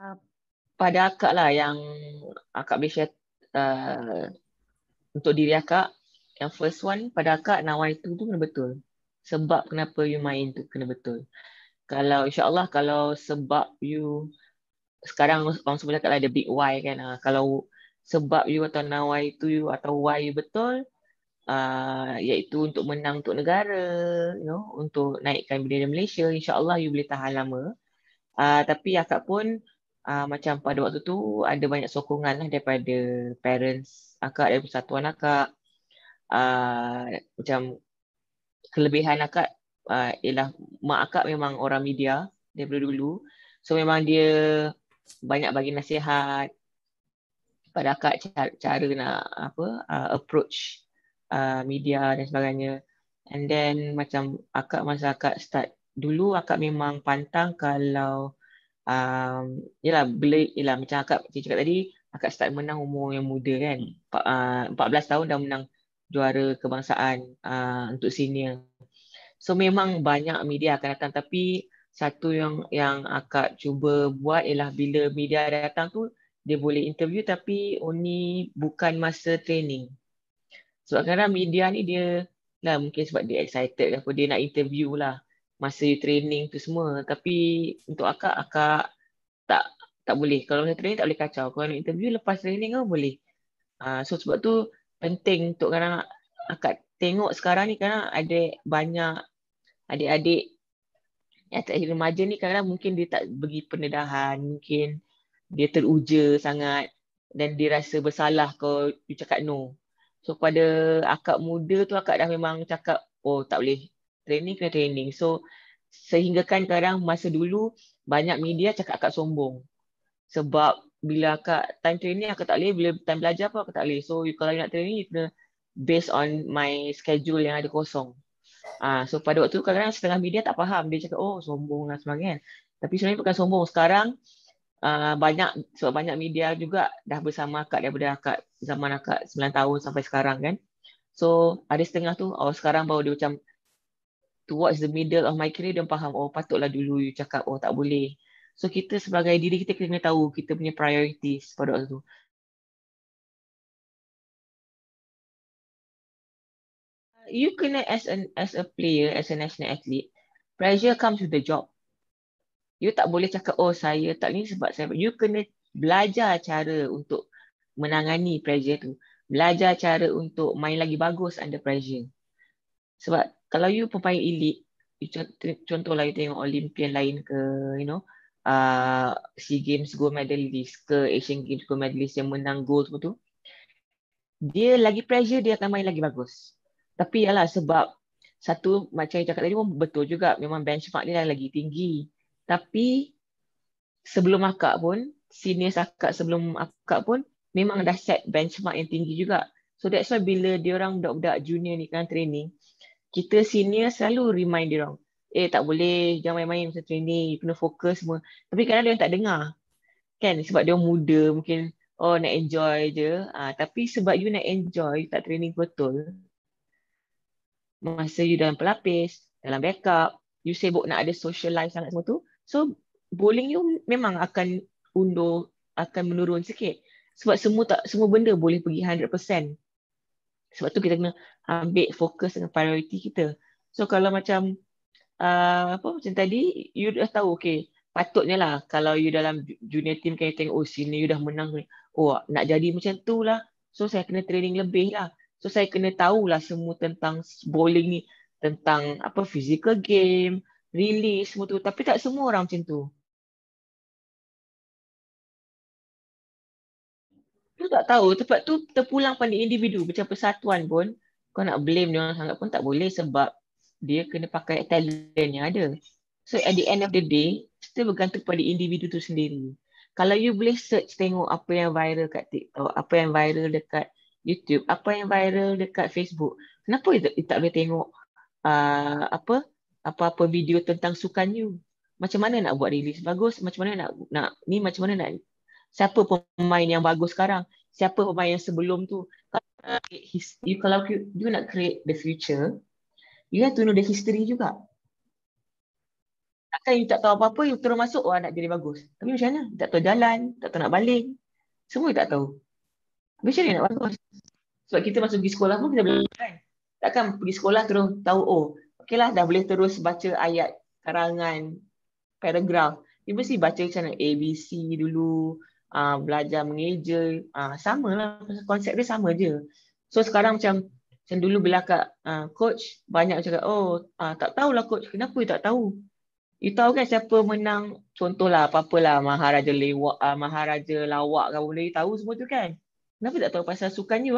Uh, pada akak lah yang akak boleh share uh, untuk diri akak. Yang first one pada akak nawai tu kena betul. Sebab kenapa you main tu kena betul. Kalau insyaAllah kalau sebab you sekarang orang semua cakap lah ada big why kan. Kalau sebab you atau nawai tu you atau why you betul, iaitu untuk menang untuk negara, untuk naikkan bendera Malaysia, insyaAllah you boleh tahan lama. Tapi akak pun macam pada waktu tu ada banyak sokongan lah daripada parents akak, dari persatuan akak. Macam kelebihan akak ialah mak akak memang orang media daripada dulu. So memang dia banyak bagi nasihat pada akak cara nak approach media dan sebagainya. And then macam akak masa akak start dulu, akak memang pantang kalau yelah macam akak cakap tadi, akak start menang umur yang muda kan. 14 tahun dah menang juara kebangsaan untuk senior. So memang banyak media akan datang, tapi satu yang akak cuba buat ialah bila media datang tu dia boleh interview tapi only bukan masa training. Sebab kadang media ni dia lah mungkin sebab dia excited ke apa, dia nak interview lah masa training tu semua. Tapi untuk akak tak tak boleh. Kalau masa training tak boleh kacau. Kalau nak interview lepas training kan boleh. So sebab tu penting untuk kadang akak tengok sekarang ni, kadang ada banyak adik-adik yang tak remaja ni kadang mungkin dia tak bagi pendedahan, mungkin dia teruja sangat dan dia rasa bersalah kalau you cakap no. So pada akak muda tu, akak dah memang cakap, oh tak boleh, training kena training. So sehingga kan kadang masa dulu banyak media cakap akak sombong. Sebab bila akak time training akak tak boleh, bila time belajar pun akak tak boleh. So kalau you nak training, you kena based on my schedule yang ada kosong. So pada waktu tu kadang-kadang setengah media tak faham. Dia cakap, oh sombong dan sebagainya. Tapi sebenarnya bukan sombong. Sekarang sebab banyak media juga dah bersama akak daripada akak zaman akak 9 tahun sampai sekarang kan. So ada setengah tu, sekarang baru dia macam towards the middle of my career, dia faham, oh patutlah dulu you cakap, oh tak boleh. So kita sebagai diri kita kena tahu kita punya priorities pada waktu tu. You kena as a player, as a national athlete, pressure comes with the job. You tak boleh cakap, oh saya tak ni sebab saya. You kena belajar cara untuk menangani pressure tu. Belajar cara untuk main lagi bagus under pressure. Sebab kalau you pemain elite, contohlah you tengok Olympian lain ke, SEA Games gold medalist ke, Asian Games gold medalist yang menang gold semua tu, dia lagi pressure, dia akan main lagi bagus. Tapi yalah, sebab satu macam yang cakap tadi pun betul juga, memang benchmark dia lagi tinggi. Tapi sebelum akak pun, senior akak sebelum akak pun memang dah set benchmark yang tinggi juga. So that's why bila diorang budak-budak junior ni kan training, kita senior selalu remind diorang, tak boleh, jangan main-main masa training, kena fokus semua. Tapi kadang dia tak dengar. Kan sebab dia muda mungkin, oh nak enjoy je. Tapi sebab you nak enjoy, tak training betul, masa you dalam pelapis, dalam backup, you sibuk nak ada social life sangat semua tu, so bowling you memang akan undur, akan menurun sikit. Sebab semua benda boleh pergi 100%. Sebab tu kita kena ambil fokus dengan priority kita. So kalau macam macam tadi, you dah tahu, okay, patutnya lah kalau you dalam junior team kan, you tengok, oh senior you dah menang, oh nak jadi macam tu lah, so saya kena training lebih lah. So saya kena tahulah semua tentang bowling ni, tentang physical game, release semua tu. Tapi tak semua orang macam tu. Tu tak tahu, tempat tu terpulang pada individu. Macam persatuan pun, kau nak blame dia orang sangat pun tak boleh, sebab dia kena pakai talent yang ada. So at the end of the day, still bergantung pada individu tu sendiri. Kalau you boleh search tengok apa yang viral kat TikTok, apa yang viral dekat YouTube, apa yang viral dekat Facebook, kenapa you tak boleh tengok apa-apa video tentang sukan you? Macam mana nak buat release bagus? Macam mana macam mana nak, siapa pemain yang bagus sekarang? Siapa pemain yang sebelum tu? Kalau you nak create the future, you have to know the history juga. Kan you tak tahu apa-apa, you terus masuk, wah nak jadi bagus. Tapi macam mana? Tak tahu jalan, tak tahu nak balik. Semua you tak tahu. Macam mana nak bagus? Sebab kita masuk pergi sekolah pun kita boleh kan. Takkan pergi sekolah terus tahu, oh, okeylah dah boleh terus baca ayat, karangan, paragraf. You mesti baca macam mana ABC dulu, belajar mengeja. Sama lah, konsep dia sama je. So sekarang macam dulu bila kat coach, banyak cakap, oh tak tahulah coach, kenapa you tak tahu? You tahu kan siapa menang, contohlah apa-apalah Maharaja Lawak kan, boleh you tahu semua tu kan. Kenapa tak tahu pasal sukan you?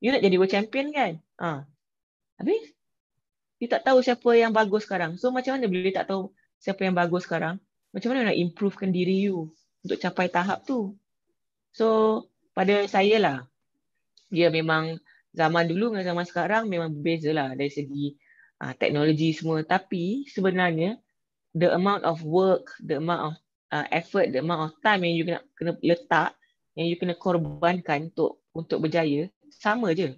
You nak jadi world champion kan? Habis you tak tahu siapa yang bagus sekarang. So macam mana bila you tak tahu siapa yang bagus sekarang? Macam mana nak improvekan diri you untuk capai tahap tu? So pada saya lah, dia memang zaman dulu dengan zaman sekarang memang berbeza lah dari segi teknologi semua. Tapi sebenarnya the amount of work, the amount of effort, the amount of time yang you kena letak, yang you kena korbankan untuk berjaya, sama je.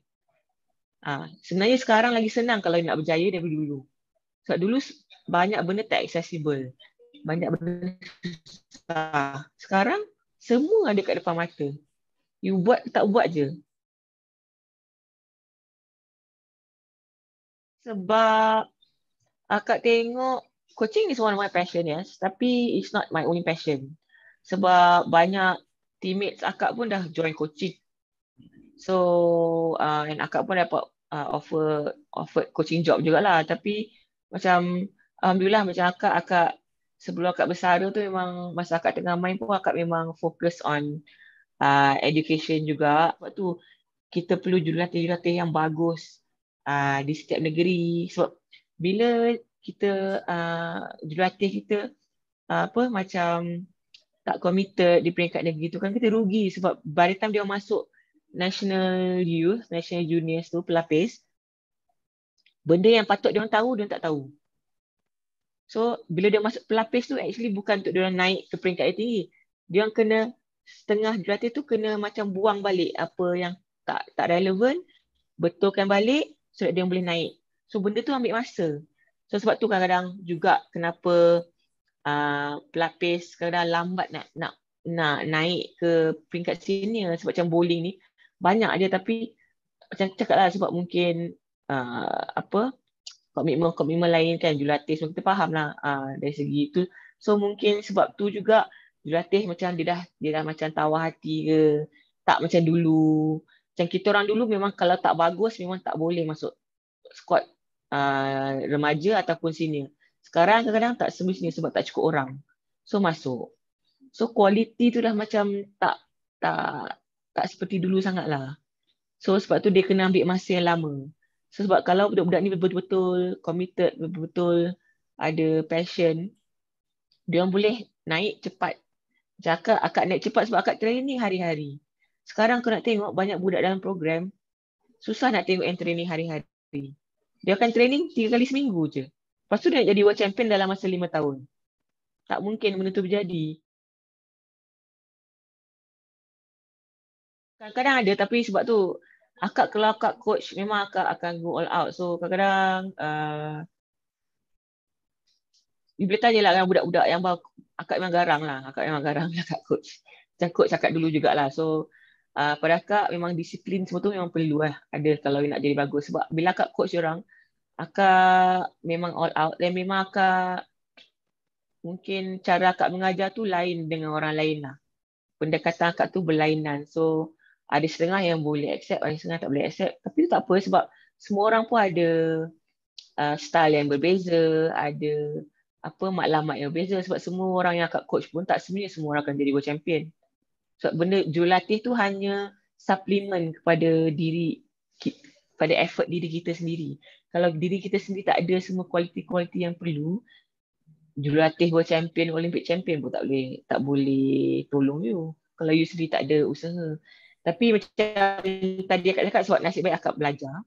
Sebenarnya sekarang lagi senang kalau you nak berjaya daripada dulu. Sebab dulu banyak benda tak accessible. Banyak benda susah. Sekarang semua ada kat depan mata. You buat tak buat je. Sebab akak tengok coaching is one of my passion, yes. Tapi it's not my only passion. Sebab banyak teammates akak pun dah join coaching. So, and akak pun dapat offer coaching job jugalah. Tapi macam, alhamdulillah macam akak sebelum akak bersara tu memang masa akak tengah main pun akak memang fokus on education juga. Sebab tu kita perlu jurulatih-jurulatih yang bagus di setiap negeri. Sebab bila kita jurulatih kita macam tak committed di peringkat negeri tu kan kita rugi. Sebab by the time dia masuk national youth, national juniors tu pelapis, benda yang patut dia orang tahu dia orang tak tahu. So bila dia masuk pelapis tu actually bukan untuk dia orang naik ke peringkat yang tinggi. Dia orang kena setengah jurulatih tu kena macam buang balik apa yang tak relevan, betulkan balik so that dia boleh naik. So benda tu ambil masa. So sebab tu kadang-kadang juga kenapa pelapis kadang-kadang lambat nak naik ke peringkat senior. Sebab macam bowling ni banyak dia tapi macam cakap lah sebab mungkin komitmen lain kan, jurulatih semua kita faham lah dari segi tu. So mungkin sebab tu juga jurulatih macam dia dah macam tawar hati ke, tak macam dulu. Macam kita orang dulu memang kalau tak bagus memang tak boleh masuk squad remaja ataupun senior. Sekarang kadang-kadang tak semestinya sebab tak cukup orang. So masuk. So quality tu dah macam tak seperti dulu sangat lah. So sebab tu dia kena ambil masa yang lama. So sebab kalau budak-budak ni betul-betul committed, betul-betul ada passion, dia orang boleh naik cepat. Macam akak naik cepat sebab akak training hari-hari. Sekarang kau nak tengok banyak budak dalam program, susah nak tengok yang training hari-hari. Dia akan training 3 kali seminggu je. Lepas tu dia nak jadi world champion dalam masa 5 tahun. Tak mungkin benda tu berjadi. Kadang-kadang ada tapi sebab tu kalau akak coach memang akak akan go all out. So kadang-kadang you boleh tanya lah dengan budak-budak yang baru. Akak memang garang lah kat coach. Macam coach akak dulu jugalah. So pada akak memang disiplin semua tu memang perlu lah. Ada kalau you nak jadi bagus. Sebab bila akak coach orang, akak memang all out. Dan memang akak mungkin cara akak mengajar tu lain dengan orang lain lah. Pendekatan akak tu berlainan. So ada setengah yang boleh accept, ada setengah tak boleh accept. Tapi tu tak apa sebab semua orang pun ada style yang berbeza, ada maklumat yang berbeza. Sebab semua orang yang akak coach pun tak sebenarnya semua orang akan jadi world champion. Sebab benda jurulatih tu hanya suplemen kepada pada effort diri kita sendiri. Kalau diri kita sendiri tak ada semua kualiti-kualiti yang perlu, jurulatih world champion, Olympic champion pun tak boleh tolong you. Kalau you sendiri tak ada usaha. Tapi macam tadi akak cakap sebab nasib baik akak belajar.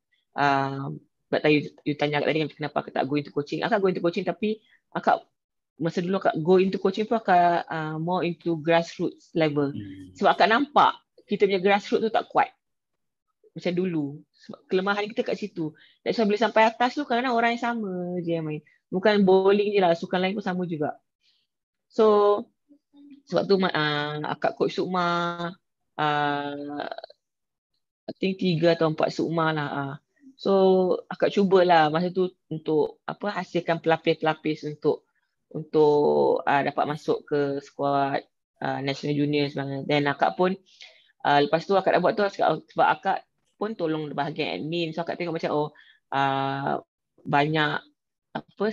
Sebab tadi you tanya akak tadi kenapa akak tak go into coaching. Akak go into coaching tapi akak masa dulu akak go into coaching pun akak more into grassroots level. Sebab akak nampak kita punya grassroots tu tak kuat. Macam dulu. kelemahan kita kat situ. That's why bila sampai atas tu kadang-kadang orang yang sama je yang main. Bukan bowling je lah, sukan lain pun sama juga. So sebab tu akak coach Sukma, uh, I think 3 atau 4 Sukma lah. So akak cubalah masa tu untuk hasilkan pelapis-pelapis untuk dapat masuk ke skuad National Junior sebenarnya. Dan akak pun lepas tu akak dah buat tu sebab akak pun tolong bahagian admin. So akak tengok macam banyak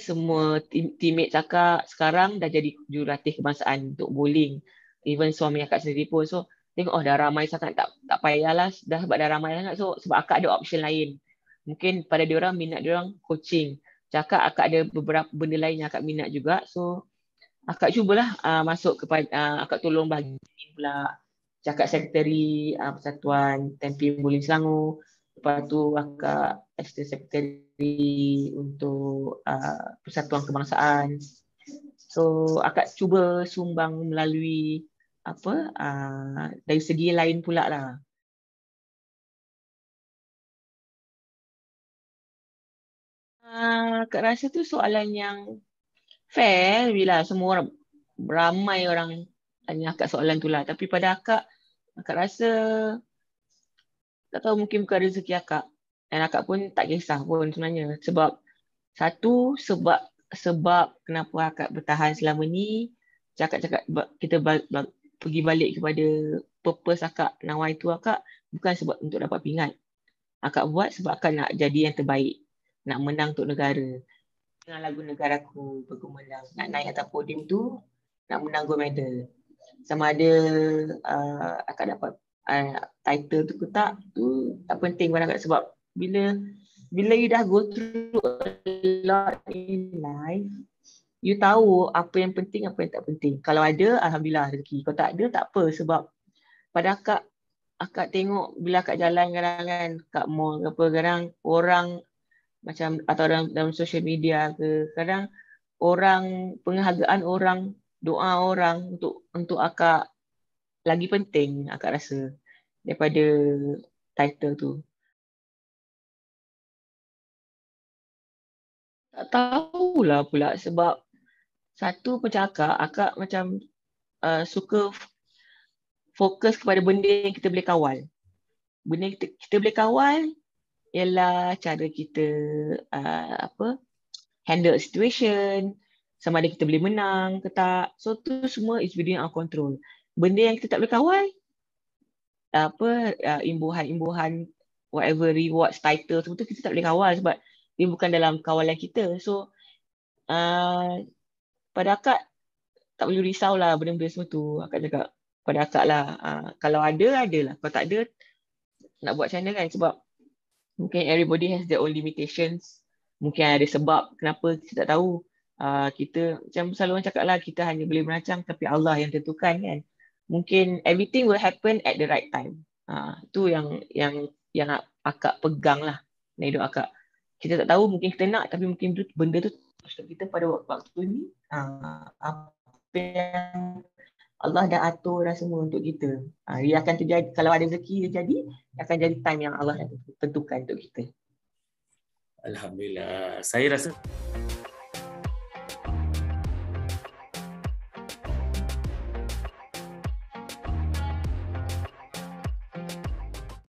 semua teammate akak sekarang dah jadi jurulatih kebangsaan untuk bowling. Even suami akak sendiri pun. So tengok dah ramai sangat, tak payahlah dah sebab dah ramai sangat. So sebab akak ada option lain. Mungkin pada diorang minat diorang coaching. Cakap akak ada beberapa benda lain yang akak minat juga. So akak cubalah masuk kepada akak tolong bagi pula cakap sekretari Persatuan Tampin Bowling Selangor. Lepas tu akak assistant secretary untuk Persatuan Kebangsaan. So akak cuba sumbang melalui dari segi lain pula lah. Akak rasa tu soalan yang fair bila semua orang, ramai orang tanya akak soalan tu lah. Tapi pada akak rasa tak tahu, mungkin bukan rezeki akak. Dan akak pun tak kisah pun sebenarnya. Sebab sebab kenapa akak bertahan selama ni, cakap-cakap kita pergi balik kepada purpose akak, nawai tu akak bukan sebab untuk dapat pingat. Akak buat sebab akak nak jadi yang terbaik. Nak menang untuk negara. Dengan lagu Negaraku bergumandang, nak naik atas podium tu, nak menang gold medal. Sama ada akak dapat title tu ke tak, tu tak penting pada akak. Sebab bila you dah go through a lot in life, you tahu apa yang penting, apa yang tak penting. Kalau ada, alhamdulillah rezeki. Kalau tak ada, tak apa. Sebab pada akak tengok bila akak jalan kadang-kadang kan kat mall ke apa, kadang orang macam atau dalam social media ke, kadang orang, penghargaan orang, doa orang untuk akak lagi penting akak rasa daripada title tu. Tak tahulah pula sebab satu macam akak macam suka fokus kepada benda yang kita boleh kawal. Benda yang kita boleh kawal ialah cara kita handle situation, sama ada kita boleh menang ke tak. So tu semua is within our control. Benda yang kita tak boleh kawal, imbuhan-imbuhan, whatever rewards, title, semua tu kita tak boleh kawal sebab dia bukan dalam kawalan kita. So pada akak tak perlu risau lah benda-benda semua tu. Akak cakap pada akak lah, kalau ada, adalah. Kalau tak ada, nak buat macam mana kan? Sebab mungkin everybody has their own limitations. Mungkin ada sebab kenapa kita tak tahu. Kita macam selalu orang cakap lah, kita hanya boleh merancang tapi Allah yang tentukan kan. Mungkin everything will happen at the right time. Tu yang akak pegang lah dari hidup akak. Kita tak tahu, mungkin kita nak, tapi mungkin benda tu untuk kita pada waktu ni apa yang Allah dah atur dah semua untuk kita. Dia akan terjadi, kalau ada rezeki dia jadi, akan jadi time yang Allah dah tentukan untuk kita. Alhamdulillah. Saya rasa